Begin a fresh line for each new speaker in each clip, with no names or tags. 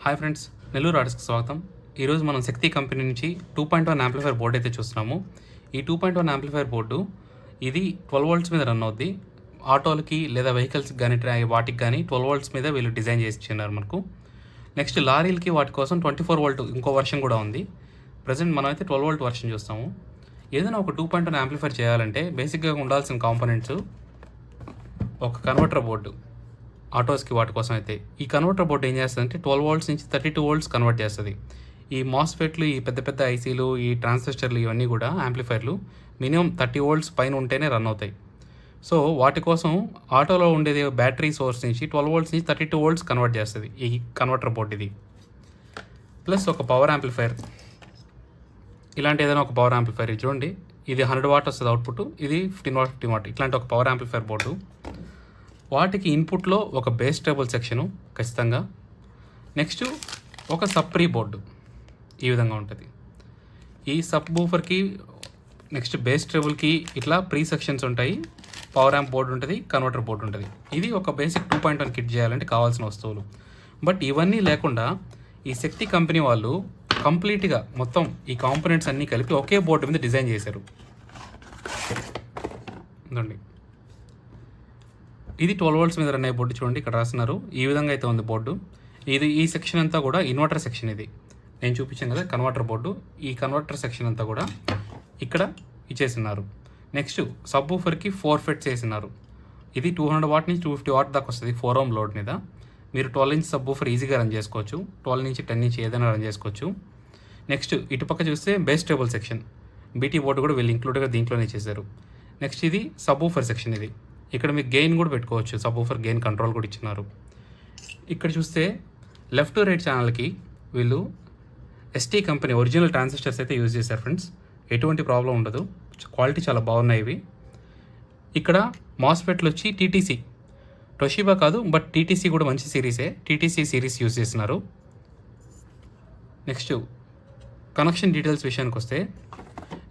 Hi friends, Nellore ఆర్ట్స్కి స్వాగతం. ఈరోజు మనం శక్తి కంపెనీ నుంచి 2.1 యాంప్లిఫైర్ బోర్డు అయితే చూస్తున్నాము. ఈ 2.1 యాంప్లిఫైర్ బోర్డు ఇది 12 వోల్ట్స్ మీద రన్ అవుద్ది. ఆటోలకి లేదా వెహికల్స్కి కానీ వాటికి కానీ 12 వోల్ట్స్ మీద వీళ్ళు డిజైన్ చేసి ఇచ్చినారు మనకు. నెక్స్ట్ లారీలకి వాటి కోసం 24 వోల్ట్ ఇంకో వర్షన్ కూడా ఉంది. ప్రజెంట్ మనం అయితే 12 వోల్ట్ వర్షన్ చూస్తాము. ఏదైనా ఒక 2.1 యాంప్లిఫైర్ చేయాలంటే బేసిక్గా ఉండాల్సిన కాంపోనెంట్స్ ఒక కన్వర్టర్ బోర్డు ఆటోస్కి వాటి కోసం అయితే. ఈ కన్వర్టర్ బోర్డు ఏం చేస్తుందంటే 12 వోల్ట్స్ నుంచి 32 వోల్ట్స్ కన్వర్ట్ చేస్తుంది. ఈ మాస్ఫెట్లు, ఈ పెద్ద పెద్ద ఐసీలు, ఈ ట్రాన్సిస్టర్లు ఇవన్నీ కూడా యాంప్లిఫైర్లు మినిమం 30 వోల్ట్స్ పైన ఉంటేనే రన్ అవుతాయి. సో వాటి కోసం ఆటోలో ఉండేది బ్యాటరీ సోర్స్ నుంచి 12 వోల్ట్స్ నుంచి 32 వోల్ట్స్ కన్వర్ట్ చేస్తుంది ఈ కన్వర్టర్ బోర్డు ఇది. ప్లస్ ఒక పవర్ యాంప్లిఫైర్, ఇలాంటి ఏదైనా ఒక పవర్ యాంప్లిఫైర్ చూడండి. ఇది 100 వాట్ వస్తుంది అవుట్పుట్, ఇది 15 వాట్ 50 వాట్, ఇట్లాంటి ఒక పవర్ యాంప్లిఫైర్ బోర్డు. వాటికి ఇన్పుట్లో ఒక బేస్ టేబుల్ సెక్షను ఖచ్చితంగా. నెక్స్ట్ ఒక సప్రీ బోర్డు ఈ విధంగా ఉంటుంది. ఈ సబ్ బూఫర్కి నెక్స్ట్ బేస్ టేబుల్కి ఇట్లా ప్రీ సెక్షన్స్ ఉంటాయి. పవర్ యాంప్ బోర్డు ఉంటుంది, కన్వర్టర్ బోర్డు ఉంటుంది. ఇది ఒక బేసిక్ 2.1 కిట్ చేయాలంటే కావాల్సిన వస్తువులు. బట్ ఇవన్నీ లేకుండా ఈ శక్తి కంపెనీ వాళ్ళు కంప్లీట్గా మొత్తం ఈ కాంపోనెంట్స్ అన్నీ కలిపి ఒకే బోర్డు మీద డిజైన్ చేశారు. ఇదండి, ఇది 12 వోల్ట్స్ మీద రన్ అయ్యే బోర్డు. చూడండి ఇక్కడ రాస్తున్నారు, ఈ విధంగా అయితే ఉంది బోర్డు. ఈ సెక్షన్ అంతా కూడా ఇన్వర్టర్ సెక్షన్. ఇది నేను చూపించాను కదా కన్వర్టర్ బోర్డు. ఈ కన్వర్టర్ సెక్షన్ అంతా కూడా ఇక్కడ ఇచ్చేసినారు. నెక్స్ట్ సబ్ వూఫర్కి 4 ఫెట్స్ వేసినారు. ఇది 200 వాట్ నుంచి 250 వాట్ దాకా వస్తుంది 4 ohm లోడ్ మీద. మీరు 12 ఇంచ్ సబ్ వూఫర్ ఈజీగా రన్ చేసుకోవచ్చు. 12 నుంచి 10 నుంచి ఏదైనా రన్ చేసుకోవచ్చు. నెక్స్ట్ ఇటుపక్క చూస్తే base table section, BT board కూడా వీళ్ళు ఇంక్లూడ్గా దీంట్లోనే చేశారు. నెక్స్ట్ ఇది సబ్ వూఫర్ సెక్షన్. ఇది ఇక్కడ మీకు గెయిన్ కూడా పెట్టుకోవచ్చు, సబ్ వూఫర్ గెయిన్ కంట్రోల్ కూడా ఇచ్చినారు. ఇక్కడ చూస్తే లెఫ్ట్ టు రైట్ ఛానల్కి వీళ్ళు ఎస్టీ కంపెనీ ఒరిజినల్ ట్రాన్సిస్టర్స్ అయితే యూజ్ చేశారు ఫ్రెండ్స్. ఎటువంటి ప్రాబ్లం ఉండదు, క్వాలిటీ చాలా బాగున్నాయి ఇవి. ఇక్కడ మాస్ఫెట్లు వచ్చి టీటీసీ, టొషిబా కాదు బట్ టీటీసీ కూడా మంచి సిరీసే, టీటీసీ సిరీస్ యూజ్ చేస్తున్నారు. నెక్స్ట్ కనెక్షన్ డీటెయిల్స్ విషయానికి వస్తే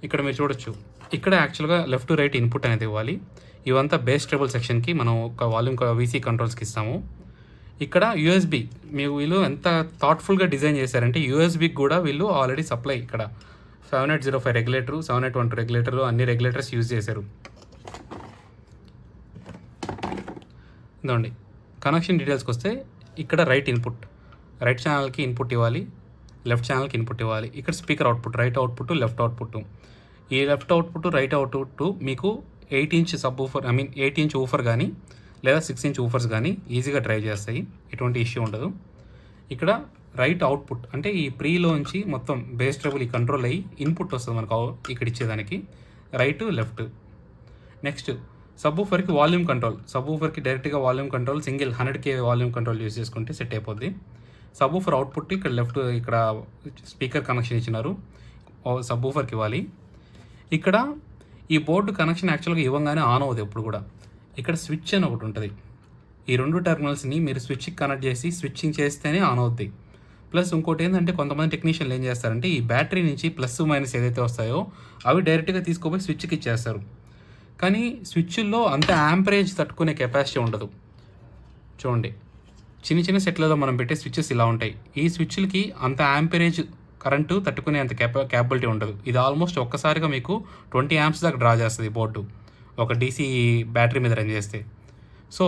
ఇక్కడ మీరు చూడొచ్చు, ఇక్కడ యాక్చువల్గా లెఫ్ట్ టు రైట్ ఇన్పుట్ అనేది ఇవ్వాలి. ఇవంతా బేస్ టేబుల్ సెక్షన్కి మనం ఒక వాల్యూమ్ వీసీ కంట్రోల్స్కి ఇస్తాము. ఇక్కడ యూఎస్బి వీళ్ళు ఎంత థాట్ఫుల్గా డిజైన్ చేశారంటే యూఎస్బికి కూడా వీళ్ళు ఆల్రెడీ సప్లై ఇక్కడ 7805 రెగ్యులేటరు, 7812 రెగ్యులేటర్లు, అన్ని రెగ్యులేటర్స్ యూజ్ చేశారు. ఇదండి కనెక్షన్ డీటెయిల్స్కి వస్తే ఇక్కడ రైట్ ఇన్పుట్, రైట్ ఛానల్కి ఇన్పుట్ ఇవ్వాలి, లెఫ్ట్ ఛానల్కి ఇన్పుట్ ఇవ్వాలి. ఇక్కడ speaker output, right output, left output. ఈ లెఫ్ట్ అవుట్పుట్, రైట్ అవుట్పుట్ మీకు 8 inch sub woofer 8 inch woofer కానీ లేదా 6 ఇంచ్ ఊఫర్స్ కానీ ఈజీగా డ్రైవ్ చేస్తాయి, ఎటువంటి ఇష్యూ ఉండదు. ఇక్కడ రైట్ అవుట్పుట్ అంటే ఈ ప్రీలోంచి మొత్తం బేస్ ట్రబుల్ ఈ కంట్రోల్ అయ్యి ఇన్పుట్ వస్తుంది మనకు ఇక్కడ ఇచ్చేదానికి, రైట్ లెఫ్ట్. నెక్స్ట్ సబ్ ఊఫర్కి వాల్యూమ్ కంట్రోల్, సబ్ ఊఫర్కి డైరెక్ట్గా volume control single 100K volume control use చేసుకుంటే సెట్ అయిపోద్ది. సబ్ ఊఫర్ అవుట్పుట్ ఇక్కడ లెఫ్ట్, ఇక్కడ స్పీకర్ కనెక్షన్ ఇచ్చినారు, సబ్ ఊఫర్కి ఇవ్వాలి. ఇక్కడ ఈ బోర్డు కనెక్షన్ యాక్చువల్గా ఇవ్వగానే ఆన్ అవుతుంది ఎప్పుడు కూడా. ఇక్కడ స్విచ్ అని ఒకటి ఉంటుంది, ఈ 2 టెర్మినల్స్ని మీరు స్విచ్కి కనెక్ట్ చేసి స్విచ్చింగ్ చేస్తేనే ఆన్ అవుద్ది. ప్లస్ ఇంకోటి ఏంటంటే కొంతమంది టెక్నీషియన్లు ఏం చేస్తారంటే ఈ బ్యాటరీ నుంచి ప్లస్ మైనస్ ఏదైతే వస్తాయో అవి డైరెక్ట్గా తీసుకుపోయి స్విచ్కి ఇచ్చేస్తారు. కానీ స్విచ్ల్లో అంత యాంపరేజ్ తట్టుకునే కెపాసిటీ ఉండదు. చూడండి, చిన్న చిన్న సెట్లలో మనం పెట్టే స్విచ్చెస్ ఇలా ఉంటాయి. ఈ స్విచ్లకి అంత యాంపరేజ్ కరెంటు తట్టుకునే అంత క్యాపబిలిటీ ఉండదు. ఇది ఆల్మోస్ట్ ఒక్కసారిగా మీకు 20 amps దాకా డ్రా చేస్తుంది బోర్డు ఒక డీసీ బ్యాటరీ మీద రన్ చేస్తే. సో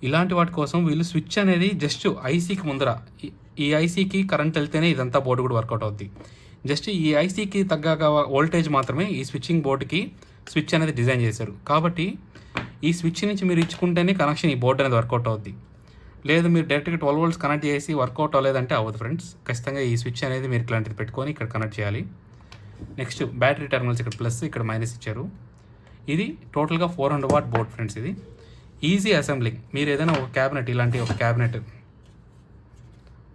ఇలాంటి వాటి కోసం వీళ్ళు స్విచ్ అనేది జస్ట్ ఐసీకి ముందర, ఈ ఐసీకి కరెంట్ వెళ్తేనే ఇదంతా బోర్డు కూడా వర్కౌట్ అవుద్ది. జస్ట్ ఈ ఐసీకి తగ్గ వోల్టేజ్ మాత్రమే ఈ స్విచ్చింగ్ బోర్డుకి స్విచ్ అనేది డిజైన్ చేశారు. కాబట్టి ఈ స్విచ్ నుంచి మీరు ఇచ్చుకుంటేనే కనెక్షన్ ఈ బోర్డు అనేది వర్కౌట్ అవుద్ది. లేదు మీరు డైరెక్ట్గా 12 వోల్ట్స్ కనెక్ట్ చేసి వర్కౌట్ అవ్వలేదంటే అవ్వదు ఫ్రెండ్స్. ఖచ్చితంగా ఈ స్విచ్ అనేది మీరు ఇట్లాంటిది పెట్టుకొని ఇక్కడ కనెక్ట్ చేయాలి. నెక్స్ట్ బ్యాటరీ టెర్మినల్స్ ఇక్కడ ప్లస్, ఇక్కడ మైనస్ ఇచ్చారు. ఇది టోటల్గా 400 వాట్ బోర్డ్ ఫ్రెండ్స్. ఇది ఈజీ అసెంబ్లింగ్. మీరు ఏదైనా ఒక క్యాబినెట్, ఇలాంటి ఒక క్యాబినెట్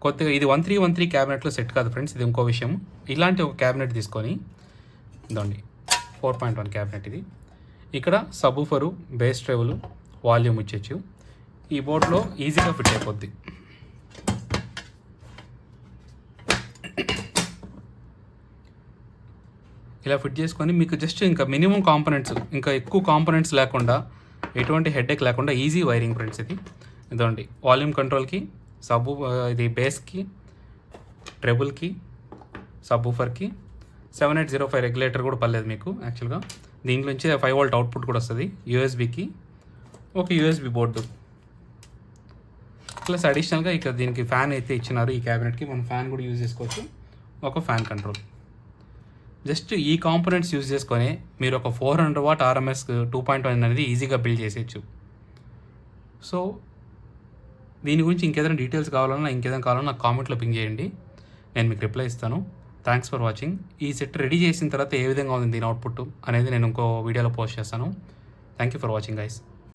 కొత్తగా, ఇది 1313 క్యాబినెట్లో సెట్ కాదు ఫ్రెండ్స్, ఇది ఇంకో విషయం. ఇలాంటి ఒక క్యాబినెట్ తీసుకొని ఇదండి 4.1 క్యాబినెట్. ఇది ఇక్కడ సబ్ ఊఫరు, బేస్ ట్రేబుల్, వాల్యూమ్ ఇచ్చేచ్చు. ఈ బోర్డులో ఈజీగా ఫిట్ అయిపోద్ది. ఇలా ఫిట్ చేసుకొని మీకు జస్ట్ ఇంకా మినిమం కాంపోనెంట్స్, ఇంకా ఎక్కువ కాంపోనెంట్స్ లేకుండా, ఎటువంటి హెడేక్ లేకుండా ఈజీ వైరింగ్ ఫ్రెండ్స్ ఇది. ఇదండి వాల్యూమ్ కంట్రోల్కి, సబ్ ఇది బేస్కి, ట్రెబుల్కి, సబ్వూఫర్కి. 7805 రెగ్యులేటర్ కూడా పర్లేదు మీకు యాక్చువల్గా. దీంట్లో నుంచి 5 వోల్ట్ అవుట్పుట్ కూడా వస్తుంది. యూఎస్బికి ఒక యూఎస్బి బోర్డు ప్లస్ అడిషనల్గా ఇక్కడ దీనికి ఫ్యాన్ అయితే ఇచ్చినారు. ఈ క్యాబినెట్కి మనం ఫ్యాన్ కూడా యూజ్ చేసుకోవచ్చు. ఒక ఫ్యాన్ కంట్రోల్. జస్ట్ ఈ కాంపోనెంట్స్ యూజ్ చేసుకొని మీరు ఒక 400 వాట్ RMS 2.1 అనేది ఈజీగా బిల్డ్ చేసేయచ్చు. సో దీని గురించి ఇంకేదైనా డీటెయిల్స్ కావాలన్నా నాకు కామెంట్లో పింగ్ చేయండి, నేను మీకు రిప్లై ఇస్తాను. Thanks for watching. ఈ సెట్ రెడీ చేసిన తర్వాత ఏ విధంగా ఉంది దీని అవుట్పుట్ అనేది నేను ఇంకో వీడియోలో పోస్ట్ చేస్తాను. Thank you for watching guys.